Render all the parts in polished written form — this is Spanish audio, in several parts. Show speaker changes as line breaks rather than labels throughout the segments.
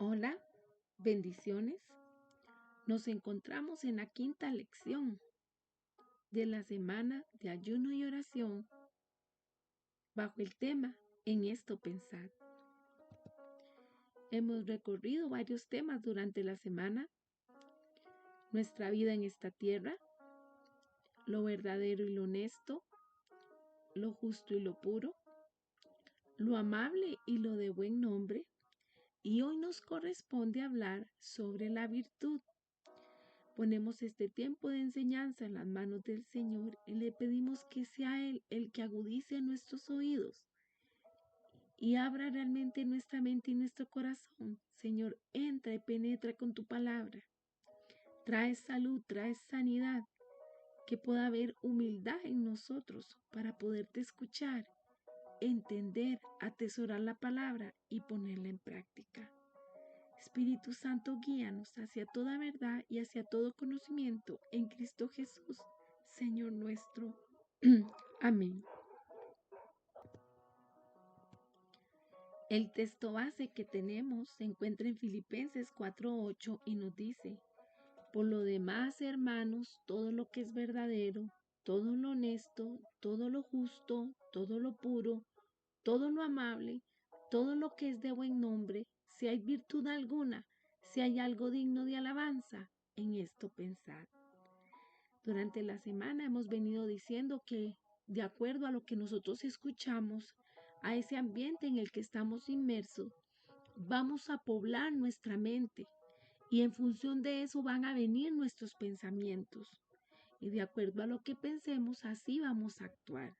Hola, bendiciones. Nos encontramos en la quinta lección de la semana de ayuno y oración bajo el tema En esto pensad. Hemos recorrido varios temas durante la semana: nuestra vida en esta tierra, lo verdadero y lo honesto, lo justo y lo puro, lo amable y lo de buen nombre, y hoy nos corresponde hablar sobre la virtud. Ponemos este tiempo de enseñanza en las manos del Señor y le pedimos que sea Él el que agudice nuestros oídos y abra realmente nuestra mente y nuestro corazón. Señor, entra y penetra con tu palabra. Trae salud, trae sanidad, que pueda haber humildad en nosotros para poderte escuchar, entender, atesorar la palabra y ponerla en práctica. Espíritu Santo, guíanos hacia toda verdad y hacia todo conocimiento en Cristo Jesús, Señor nuestro. Amén. El texto base que tenemos se encuentra en Filipenses 4:8 y nos dice: por lo demás, hermanos, todo lo que es verdadero, todo lo honesto, todo lo justo, todo lo puro, todo lo amable, todo lo que es de buen nombre, si hay virtud alguna, si hay algo digno de alabanza, en esto pensad. Durante la semana hemos venido diciendo que, de acuerdo a lo que nosotros escuchamos, a ese ambiente en el que estamos inmersos, vamos a poblar nuestra mente y en función de eso van a venir nuestros pensamientos. Y de acuerdo a lo que pensemos, así vamos a actuar,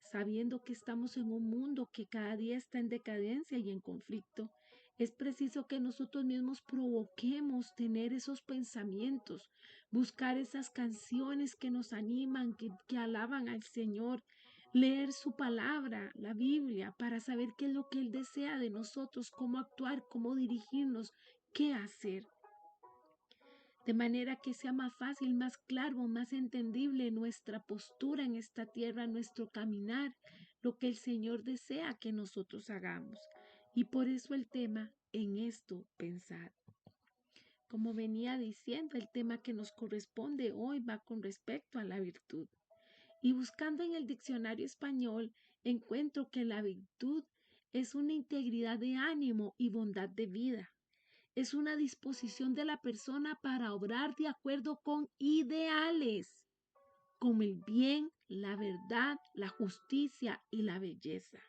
sabiendo que estamos en un mundo que cada día está en decadencia y en conflicto. Es preciso que nosotros mismos provoquemos tener esos pensamientos, buscar esas canciones que nos animan, que alaban al Señor, leer su palabra, la Biblia, para saber qué es lo que Él desea de nosotros, cómo actuar, cómo dirigirnos, qué hacer. De manera que sea más fácil, más claro, más entendible nuestra postura en esta tierra, nuestro caminar, lo que el Señor desea que nosotros hagamos. Y por eso el tema, en esto pensar. Como venía diciendo, el tema que nos corresponde hoy va con respecto a la virtud. Y buscando en el diccionario español, encuentro que la virtud es una integridad de ánimo y bondad de vida. Es una disposición de la persona para obrar de acuerdo con ideales, como el bien, la verdad, la justicia y la belleza.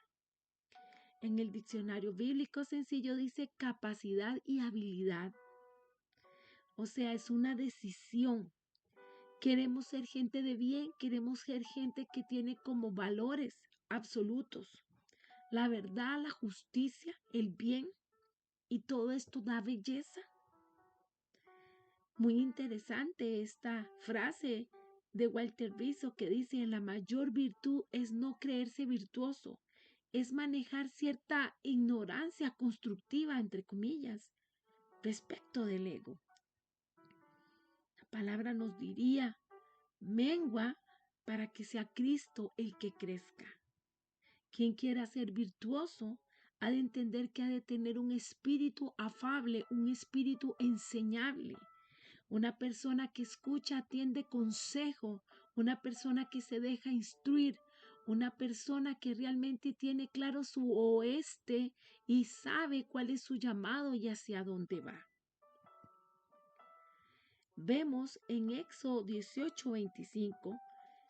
En el diccionario bíblico sencillo dice capacidad y habilidad. O sea, es una decisión. Queremos ser gente de bien, queremos ser gente que tiene como valores absolutos la verdad, la justicia, el bien, y todo esto da belleza. Muy interesante esta frase de Walter Rizzo que dice: la mayor virtud es no creerse virtuoso, es manejar cierta ignorancia constructiva, entre comillas, respecto del ego. La palabra nos diría: mengua para que sea Cristo el que crezca. Quien quiera ser virtuoso ha de entender que ha de tener un espíritu afable, un espíritu enseñable. Una persona que escucha, atiende consejo, una persona que se deja instruir, una persona que realmente tiene claro su oeste y sabe cuál es su llamado y hacia dónde va. Vemos en Éxodo 18:25,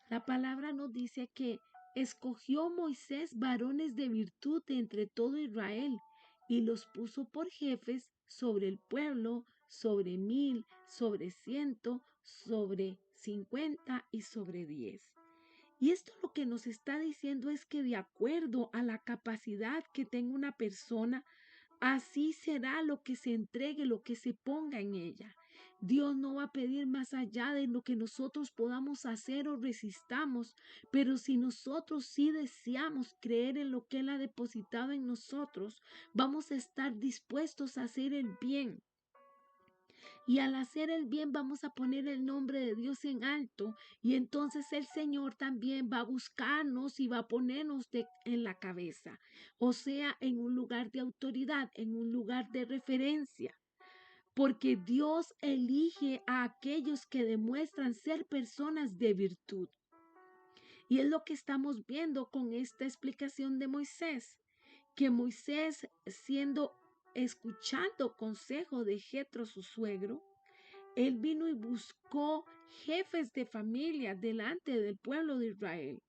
la palabra nos dice que escogió Moisés varones de virtud de entre todo Israel y los puso por jefes sobre el pueblo, sobre 1000, sobre 100, sobre 50 y sobre 10. Y esto lo que nos está diciendo es que de acuerdo a la capacidad que tenga una persona, así será lo que se entregue, lo que se ponga en ella. Dios no va a pedir más allá de lo que nosotros podamos hacer o resistamos, pero si nosotros sí deseamos creer en lo que Él ha depositado en nosotros, vamos a estar dispuestos a hacer el bien. Y al hacer el bien vamos a poner el nombre de Dios en alto. Y entonces el Señor también va a buscarnos y va a ponernos en la cabeza. O sea, en un lugar de autoridad, en un lugar de referencia. Porque Dios elige a aquellos que demuestran ser personas de virtud. Y es lo que estamos viendo con esta explicación de Moisés. Que Moisés, escuchando consejo de Jetro, su suegro, él vino y buscó jefes de familia delante del pueblo de Israel.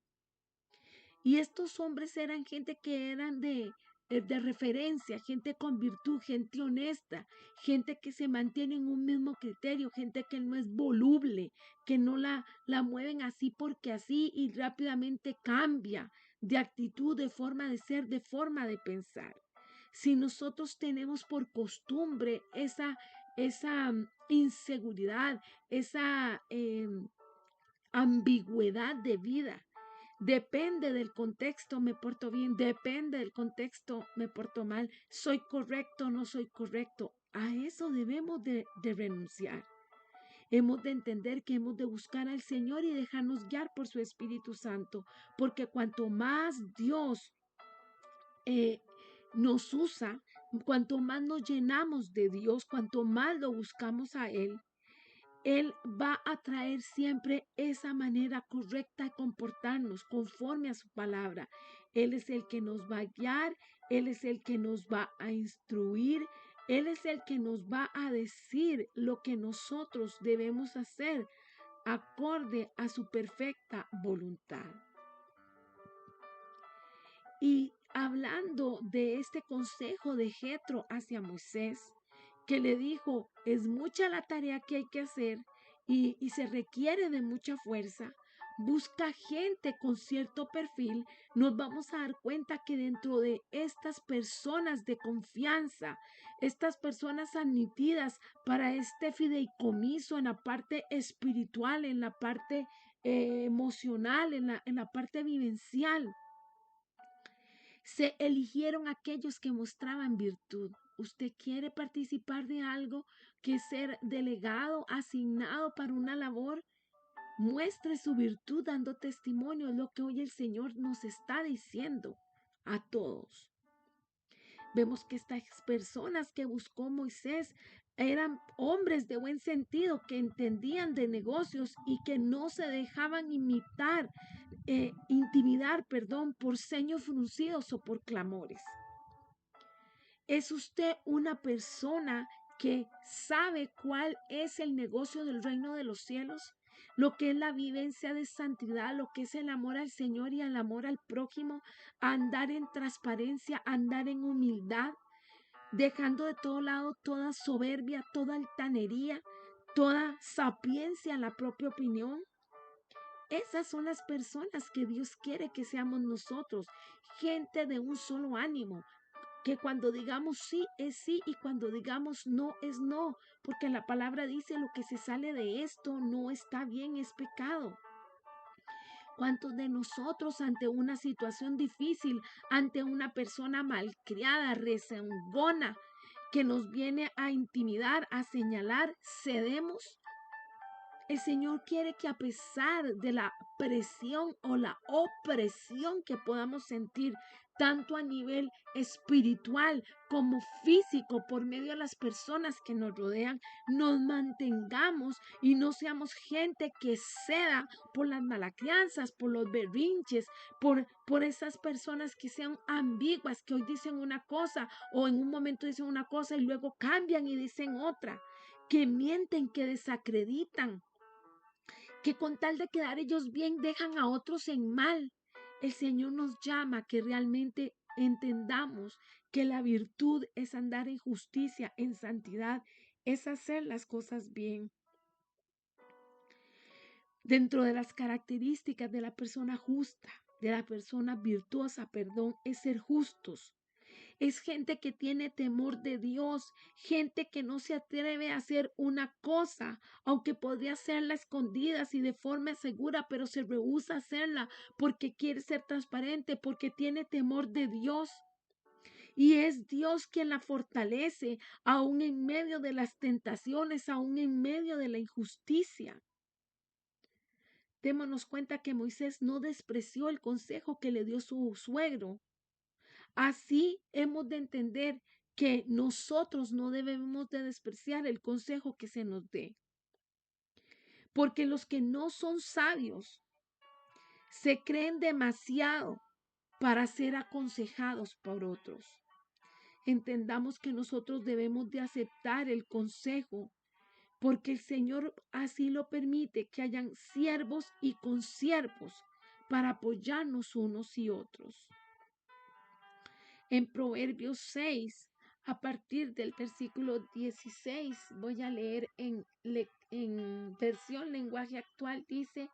Y estos hombres eran gente que eran de referencia, gente con virtud, gente honesta, gente que se mantiene en un mismo criterio, gente que no es voluble, que no la mueven así porque así y rápidamente cambia de actitud, de forma de ser, de forma de pensar. Si nosotros tenemos por costumbre esa inseguridad, esa ambigüedad de vida, depende del contexto, me porto bien, depende del contexto, me porto mal, soy correcto, no soy correcto. A eso debemos de renunciar. Hemos de entender que hemos de buscar al Señor y dejarnos guiar por su Espíritu Santo, porque cuanto más Dios nos usa, cuanto más nos llenamos de Dios, cuanto más lo buscamos a Él va a traer siempre esa manera correcta de comportarnos conforme a su palabra. Él es el que nos va a guiar, Él es el que nos va a instruir, Él es el que nos va a decir lo que nosotros debemos hacer acorde a su perfecta voluntad. Y hablando de este consejo de Jetro hacia Moisés, que le dijo, es mucha la tarea que hay que hacer y se requiere de mucha fuerza, busca gente con cierto perfil, nos vamos a dar cuenta que dentro de estas personas de confianza, estas personas admitidas para este fideicomiso en la parte espiritual, en la parte emocional, en la parte vivencial, se eligieron aquellos que mostraban virtud. ¿Usted quiere participar de algo, que ser delegado, asignado para una labor? Muestre su virtud dando testimonio, es lo que hoy el Señor nos está diciendo a todos. Vemos que estas personas que buscó Moisés eran hombres de buen sentido, que entendían de negocios y que no se dejaban intimidar, por ceños fruncidos o por clamores. ¿Es usted una persona que sabe cuál es el negocio del reino de los cielos? Lo que es la vivencia de santidad, lo que es el amor al Señor y el amor al prójimo, andar en transparencia, andar en humildad, dejando de todo lado toda soberbia, toda altanería, toda sapiencia en la propia opinión. Esas son las personas que Dios quiere que seamos nosotros, gente de un solo ánimo, que cuando digamos sí es sí y cuando digamos no es no, porque la palabra dice lo que se sale de esto no está bien, es pecado. ¿Cuántos de nosotros ante una situación difícil, ante una persona malcriada, rezongona, que nos viene a intimidar, a señalar, cedemos? El Señor quiere que a pesar de la presión o la opresión que podamos sentir, tanto a nivel espiritual como físico, por medio de las personas que nos rodean, nos mantengamos y no seamos gente que ceda por las malacrianzas, por los berrinches, por esas personas que sean ambiguas, que hoy dicen una cosa o en un momento dicen una cosa y luego cambian y dicen otra, que mienten, que desacreditan, que con tal de quedar ellos bien dejan a otros en mal. El Señor nos llama a que realmente entendamos que la virtud es andar en justicia, en santidad, es hacer las cosas bien. Dentro de las características de la persona justa, de la persona virtuosa, es ser justos. Es gente que tiene temor de Dios, gente que no se atreve a hacer una cosa, aunque podría hacerla escondidas y de forma segura, pero se rehúsa a hacerla porque quiere ser transparente, porque tiene temor de Dios. Y es Dios quien la fortalece, aún en medio de las tentaciones, aún en medio de la injusticia. Démonos cuenta que Moisés no despreció el consejo que le dio su suegro. Así hemos de entender que nosotros no debemos de despreciar el consejo que se nos dé. Porque los que no son sabios se creen demasiado para ser aconsejados por otros. Entendamos que nosotros debemos de aceptar el consejo, porque el Señor así lo permite, que hayan siervos y consiervos para apoyarnos unos y otros. En Proverbios 6, a partir del versículo 16, voy a leer en versión lenguaje actual, dice: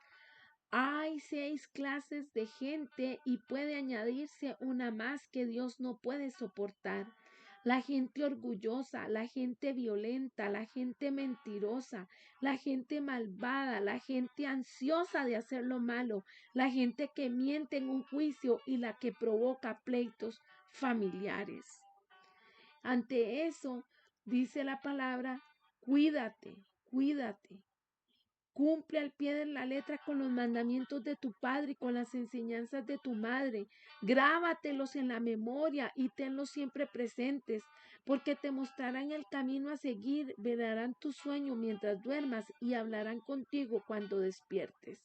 hay 6 clases de gente y puede añadirse una más que Dios no puede soportar. La gente orgullosa, la gente violenta, la gente mentirosa, la gente malvada, la gente ansiosa de hacer lo malo, la gente que miente en un juicio y la que provoca pleitos familiares. Ante eso, dice la palabra: cuídate, cuídate. Cumple al pie de la letra con los mandamientos de tu padre y con las enseñanzas de tu madre. Grábatelos en la memoria y tenlos siempre presentes, porque te mostrarán el camino a seguir, velarán tu sueño mientras duermas y hablarán contigo cuando despiertes.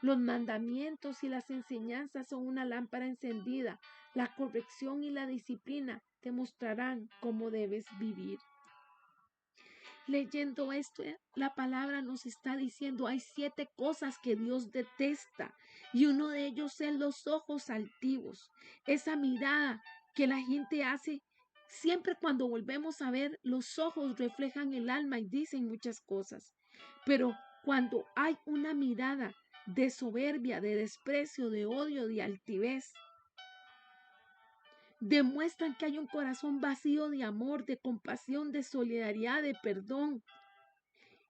Los mandamientos y las enseñanzas son una lámpara encendida. La corrección y la disciplina te mostrarán cómo debes vivir. Leyendo esto, la palabra nos está diciendo: hay 7 cosas que Dios detesta, y uno de ellos es los ojos altivos, esa mirada que la gente hace. Siempre cuando volvemos a ver, los ojos reflejan el alma y dicen muchas cosas, pero cuando hay una mirada de soberbia, de desprecio, de odio, de altivez, demuestran que hay un corazón vacío de amor, de compasión, de solidaridad, de perdón.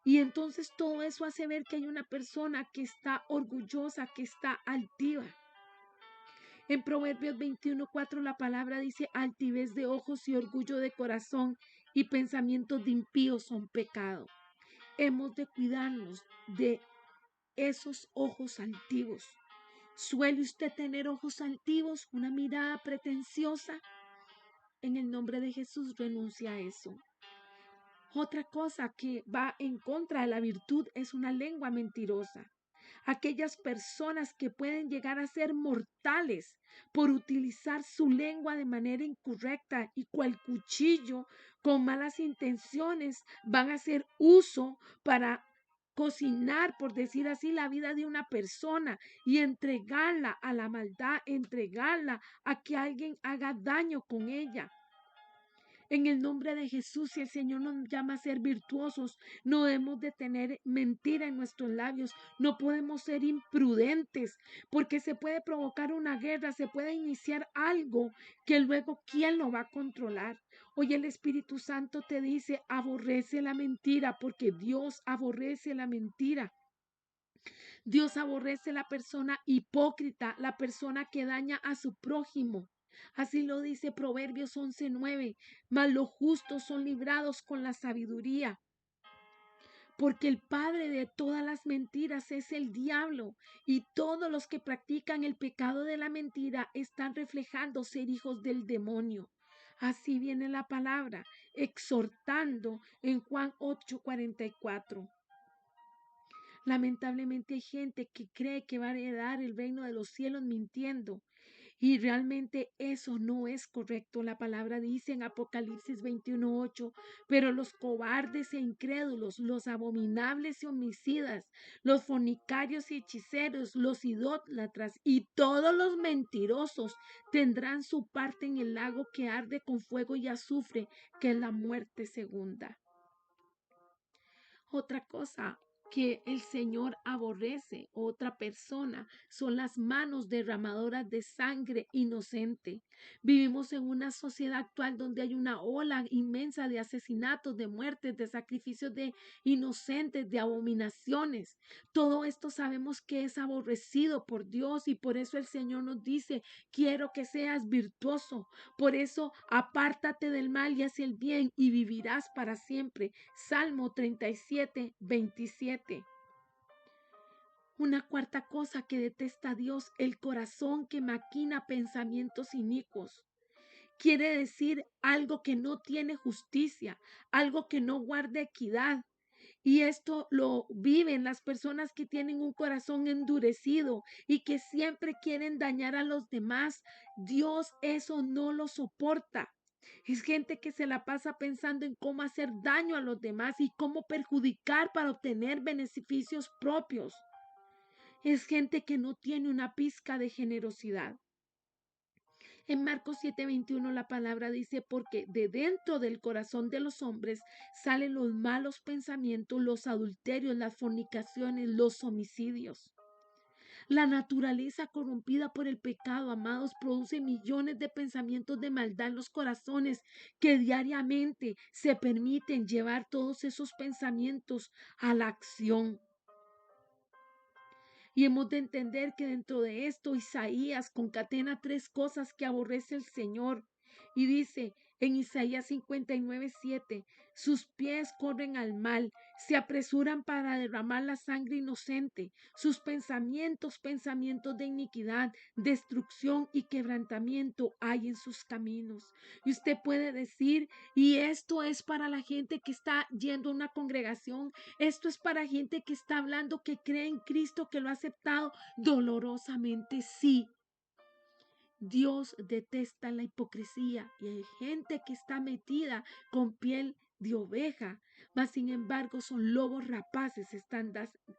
Y entonces todo eso hace ver que hay una persona que está orgullosa, que está altiva. En Proverbios 21:4 la palabra dice: altivez de ojos y orgullo de corazón y pensamientos de impíos son pecado. Hemos de cuidarnos de esos ojos altivos. ¿Suele usted tener ojos altivos, una mirada pretenciosa? En el nombre de Jesús, renuncia a eso. Otra cosa que va en contra de la virtud es una lengua mentirosa. Aquellas personas que pueden llegar a ser mortales por utilizar su lengua de manera incorrecta y cual cuchillo con malas intenciones van a hacer uso para cocinar, por decir así, la vida de una persona y entregarla a la maldad, entregarla a que alguien haga daño con ella. En el nombre de Jesús, si el Señor nos llama a ser virtuosos, no debemos de tener mentira en nuestros labios, no podemos ser imprudentes, porque se puede provocar una guerra, se puede iniciar algo que luego ¿quién lo va a controlar? Hoy el Espíritu Santo te dice: aborrece la mentira, porque Dios aborrece la mentira. Dios aborrece la persona hipócrita, la persona que daña a su prójimo. Así lo dice Proverbios 11:9. Mas los justos son librados con la sabiduría, porque el padre de todas las mentiras es el diablo, y todos los que practican el pecado de la mentira están reflejando ser hijos del demonio. Así viene la palabra, exhortando en Juan 8:44. Lamentablemente hay gente que cree que va a heredar el reino de los cielos mintiendo, y realmente eso no es correcto. La palabra dice en Apocalipsis 21:8: pero los cobardes e incrédulos, los abominables y homicidas, los fornicarios y hechiceros, los idólatras y todos los mentirosos tendrán su parte en el lago que arde con fuego y azufre, que es la muerte segunda. Otra cosa que el Señor aborrece, otra persona, son las manos derramadoras de sangre inocente. Vivimos en una sociedad actual donde hay una ola inmensa de asesinatos, de muertes, de sacrificios de inocentes, de abominaciones. Todo esto sabemos que es aborrecido por Dios y por eso el Señor nos dice, quiero que seas virtuoso. Por eso apártate del mal y haz el bien y vivirás para siempre. Salmo 37, 27. Una cuarta cosa que detesta Dios, el corazón que maquina pensamientos inicuos. Quiere decir algo que no tiene justicia, algo que no guarda equidad. Y esto lo viven las personas que tienen un corazón endurecido y que siempre quieren dañar a los demás. Dios eso no lo soporta. Es gente que se la pasa pensando en cómo hacer daño a los demás y cómo perjudicar para obtener beneficios propios. Es gente que no tiene una pizca de generosidad. En Marcos 7:21 la palabra dice, porque de dentro del corazón de los hombres salen los malos pensamientos, los adulterios, las fornicaciones, los homicidios. La naturaleza corrompida por el pecado, amados, produce millones de pensamientos de maldad en los corazones que diariamente se permiten llevar todos esos pensamientos a la acción. Y hemos de entender que dentro de esto Isaías concatena tres cosas que aborrece el Señor. Y dice en Isaías 59:7, sus pies corren al mal, se apresuran para derramar la sangre inocente, sus pensamientos, pensamientos de iniquidad, destrucción y quebrantamiento hay en sus caminos. Y usted puede decir, y esto es para la gente que está yendo a una congregación, esto es para gente que está hablando, que cree en Cristo, que lo ha aceptado dolorosamente, sí. Dios detesta la hipocresía y hay gente que está metida con piel de oveja, mas sin embargo son lobos rapaces, están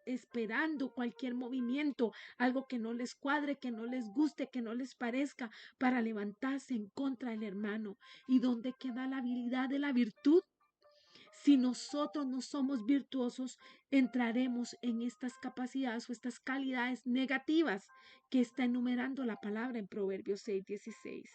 esperando cualquier movimiento, algo que no les cuadre, que no les guste, que no les parezca, para levantarse en contra del hermano. ¿Y dónde queda la habilidad de la virtud? Si nosotros no somos virtuosos, entraremos en estas capacidades o estas calidades negativas que está enumerando la palabra en Proverbios 6:16.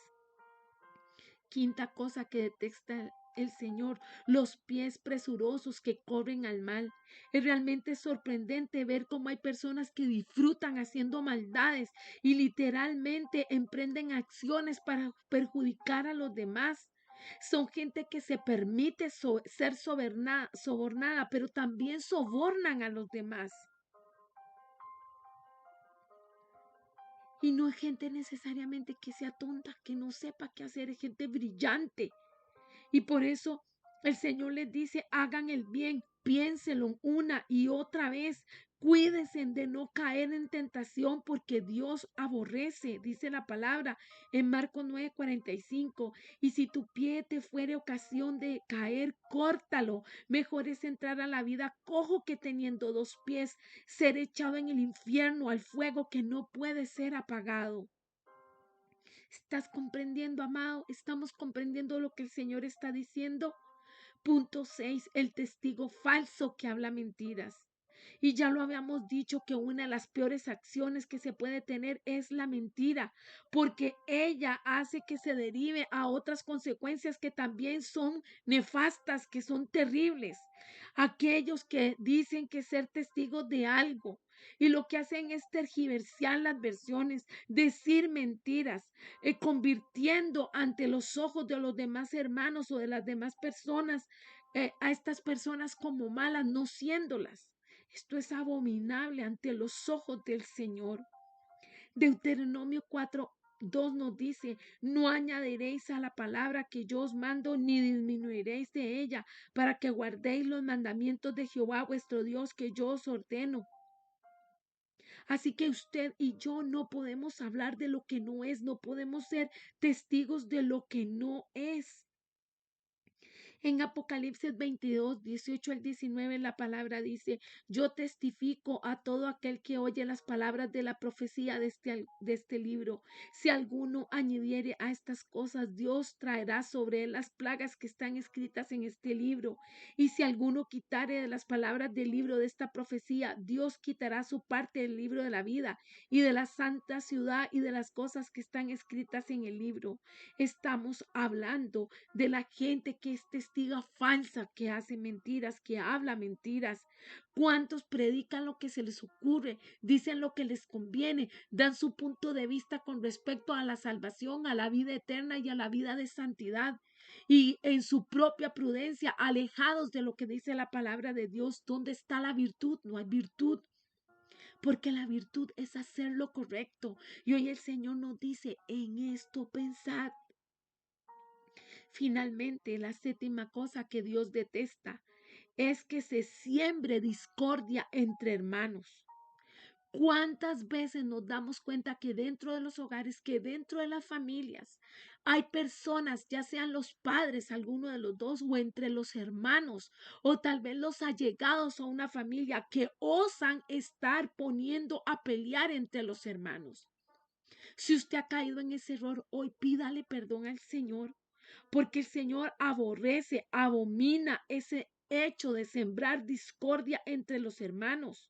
Quinta cosa que detesta el Señor, los pies presurosos que corren al mal. Es realmente sorprendente ver cómo hay personas que disfrutan haciendo maldades y literalmente emprenden acciones para perjudicar a los demás. Son gente que se permite ser sobornada, pero también sobornan a los demás. Y no es gente necesariamente que sea tonta, que no sepa qué hacer, es gente brillante. Y por eso el Señor les dice, hagan el bien, piénselo una y otra vez. Cuídense de no caer en tentación porque Dios aborrece, dice la palabra en Marcos 9:45. Y si tu pie te fuere ocasión de caer, córtalo. Mejor es entrar a la vida cojo que teniendo dos pies, ser echado en el infierno al fuego que no puede ser apagado. ¿Estás comprendiendo, amado? ¿Estamos comprendiendo lo que el Señor está diciendo? Punto 6. El testigo falso que habla mentiras. Y ya lo habíamos dicho que una de las peores acciones que se puede tener es la mentira, porque ella hace que se derive a otras consecuencias que también son nefastas, que son terribles. Aquellos que dicen que ser testigos de algo y lo que hacen es tergiversar las versiones, decir mentiras, convirtiendo ante los ojos de los demás hermanos o de las demás personas a estas personas como malas, no siéndolas. Esto es abominable ante los ojos del Señor. Deuteronomio 4:2 nos dice, no añadiréis a la palabra que yo os mando, ni disminuiréis de ella, para que guardéis los mandamientos de Jehová vuestro Dios que yo os ordeno. Así que usted y yo no podemos hablar de lo que no es, no podemos ser testigos de lo que no es. En Apocalipsis 22, 18 al 19, la palabra dice: yo testifico a todo aquel que oye las palabras de la profecía de este libro. Si alguno añadiere a estas cosas, Dios traerá sobre él las plagas que están escritas en este libro. Y si alguno quitare de las palabras del libro de esta profecía, Dios quitará su parte del libro de la vida y de la santa ciudad y de las cosas que están escritas en el libro. Estamos hablando de la gente que es testiga falsa, que hace mentiras, que habla mentiras. ¿Cuántos predican lo que se les ocurre, dicen lo que les conviene, dan su punto de vista con respecto a la salvación, a la vida eterna y a la vida de santidad? Y en su propia prudencia, alejados de lo que dice la palabra de Dios. ¿Dónde está la virtud? No hay virtud. Porque la virtud es hacer lo correcto. Y hoy el Señor nos dice: en esto pensad. Finalmente, la séptima cosa que Dios detesta es que se siembre discordia entre hermanos. ¿Cuántas veces nos damos cuenta que dentro de los hogares, que dentro de las familias, hay personas, ya sean los padres, alguno de los dos, o entre los hermanos, o tal vez los allegados a una familia, que osan estar poniendo a pelear entre los hermanos? Si usted ha caído en ese error, hoy pídale perdón al Señor, porque el Señor aborrece, abomina ese hecho de sembrar discordia entre los hermanos.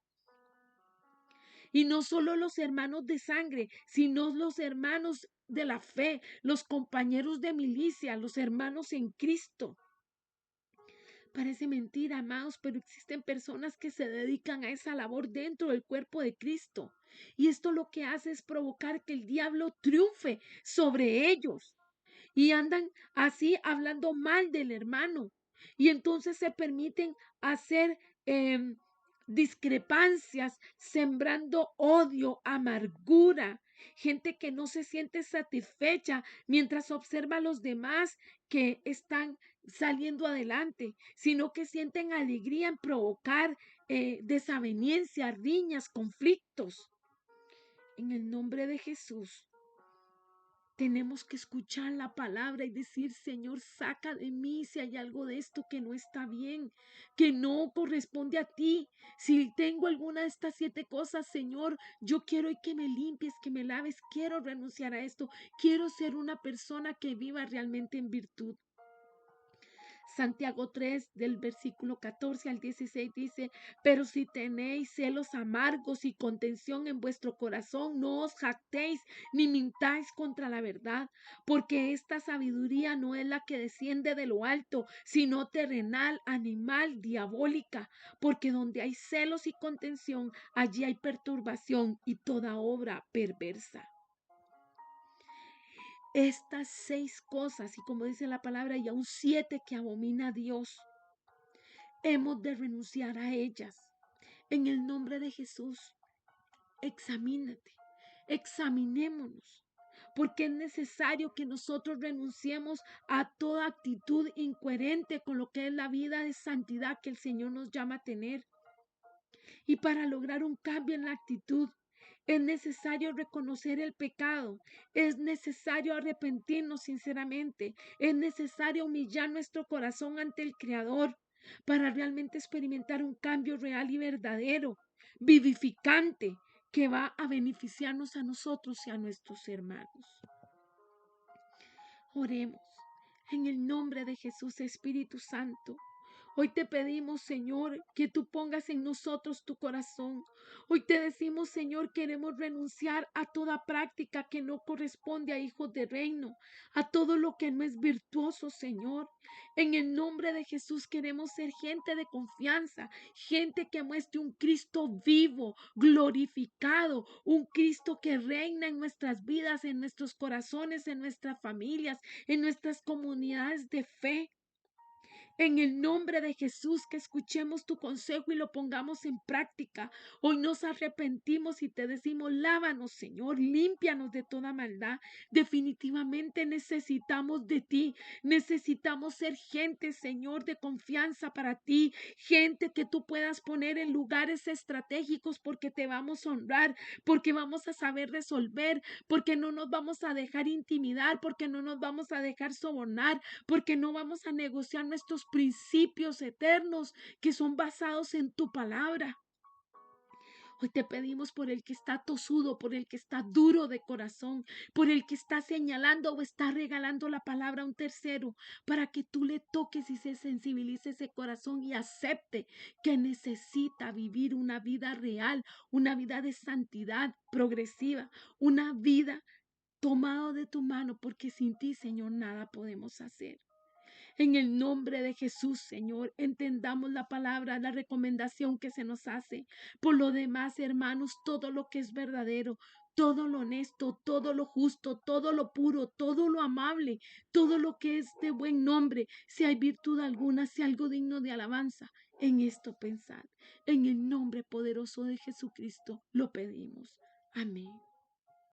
Y no solo los hermanos de sangre, sino los hermanos de la fe, los compañeros de milicia, los hermanos en Cristo. Parece mentira, amados, pero existen personas que se dedican a esa labor dentro del cuerpo de Cristo. Y esto lo que hace es provocar que el diablo triunfe sobre ellos. Y andan así hablando mal del hermano. Y entonces se permiten hacer discrepancias, sembrando odio, amargura. Gente que no se siente satisfecha mientras observa a los demás que están saliendo adelante, sino que sienten alegría en provocar desavenencias, riñas, conflictos. En el nombre de Jesús, tenemos que escuchar la palabra y decir: Señor, saca de mí si hay algo de esto que no está bien, que no corresponde a ti. Si tengo alguna de estas 7 cosas, Señor, yo quiero y que me limpies, que me laves. Quiero renunciar a esto. Quiero ser una persona que viva realmente en virtud. Santiago 3, del versículo 14 al 16 dice: pero si tenéis celos amargos y contención en vuestro corazón, no os jactéis ni mintáis contra la verdad, porque esta sabiduría no es la que desciende de lo alto, sino terrenal, animal, diabólica. Porque donde hay celos y contención, allí hay perturbación y toda obra perversa. Estas 6 cosas, y como dice la palabra, y aún 7 que abomina a Dios, hemos de renunciar a ellas. En el nombre de Jesús, examínate, examinémonos, porque es necesario que nosotros renunciemos a toda actitud incoherente con lo que es la vida de santidad que el Señor nos llama a tener. Y para lograr un cambio en la actitud, es necesario reconocer el pecado, es necesario arrepentirnos sinceramente, es necesario humillar nuestro corazón ante el Creador para realmente experimentar un cambio real y verdadero, vivificante, que va a beneficiarnos a nosotros y a nuestros hermanos. Oremos. En el nombre de Jesús, Espíritu Santo, hoy te pedimos, Señor, que tú pongas en nosotros tu corazón. Hoy te decimos, Señor, queremos renunciar a toda práctica que no corresponde a hijos de reino, a todo lo que no es virtuoso, Señor. En el nombre de Jesús queremos ser gente de confianza, gente que muestre un Cristo vivo, glorificado, un Cristo que reina en nuestras vidas, en nuestros corazones, en nuestras familias, en nuestras comunidades de fe. En el nombre de Jesús, que escuchemos tu consejo y lo pongamos en práctica. Hoy nos arrepentimos y te decimos, lávanos, Señor, límpianos de toda maldad. Definitivamente necesitamos de ti. Necesitamos ser gente, Señor, de confianza para ti. Gente que tú puedas poner en lugares estratégicos porque te vamos a honrar, porque vamos a saber resolver, porque no nos vamos a dejar intimidar, porque no nos vamos a dejar sobornar, porque no vamos a negociar nuestros principios eternos que son basados en tu palabra. Hoy te pedimos por el que está tosudo, por el que está duro de corazón, por el que está señalando o está regalando la palabra a un tercero, para que tú le toques y se sensibilice ese corazón y acepte que necesita vivir una vida real, una vida de santidad progresiva, una vida tomado de tu mano, porque sin ti, Señor, nada podemos hacer. En el nombre de Jesús, Señor, entendamos la palabra, la recomendación que se nos hace. Por lo demás, hermanos, todo lo que es verdadero, todo lo honesto, todo lo justo, todo lo puro, todo lo amable, todo lo que es de buen nombre, si hay virtud alguna, si algo digno de alabanza, en esto pensad. En el nombre poderoso de Jesucristo lo pedimos. Amén.